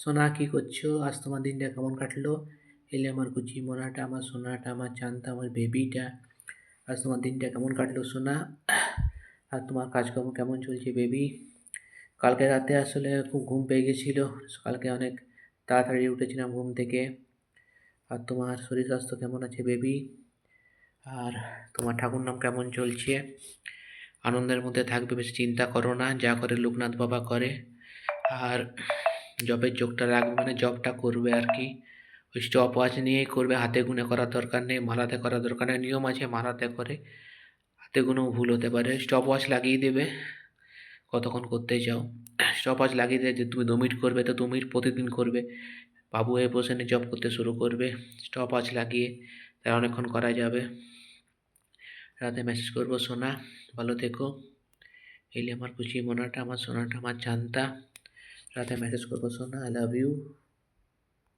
সোনা কি করছো? আজ তোমার দিনটা কেমন কাটলো? এলে আমার কুচি মোনাটা, আমার সোনাটা, আমার চাঁদটা, আমার বেবিটা। আজ তোমার দিনটা কেমন কাটলো সোনা? আর তোমার কাজকর্ম কেমন চলছে বেবি? কালকে রাতে আসলে খুব ঘুম পেয়ে গেছিল। কালকে অনেক তাড়াতাড়ি উঠেছিলাম ঘুম থেকে। আর তোমার শরীর স্বাস্থ্য কেমন আছে বেবি? আর তোমার ঠাকুর নাম কেমন চলছে? আনন্দের মধ্যে থাকবে, বেশি চিন্তা করো না, যা করে লোকনাথ বাবা করে। আর জবের চোখটা রাখবে, মানে জবটা করবে আর কি। ওই স্টপ ওয়াচ নিয়েই করবে, হাতে গুনে করার দরকার নেই, মালাতে করার দরকার নেই। নিয়ম আছে মালাতে করে, হাতে গুনেও ভুল হতে পারে। স্টপ ওয়াচ লাগিয়ে দেবে কতক্ষণ করতে চাও। স্টপ ওয়াচ লাগিয়ে দেবে যে তুমি 2 মিনিট করবে, তো 2 মিনিট প্রতিদিন করবে। বাবু হয়ে বসে নিয়ে জব করতে শুরু করবে স্টপ ওয়াচ লাগিয়ে, তাই অনেকক্ষণ করা যাবে। রাতে মেসেজ করবো সোনা, ভালো থেকো। এলে আমার খুশি মোনাটা, আমার সোনাটা, আমার চাঁদটা। রাতে মেসেজ করবো সোনা, আই লাভ ইউ।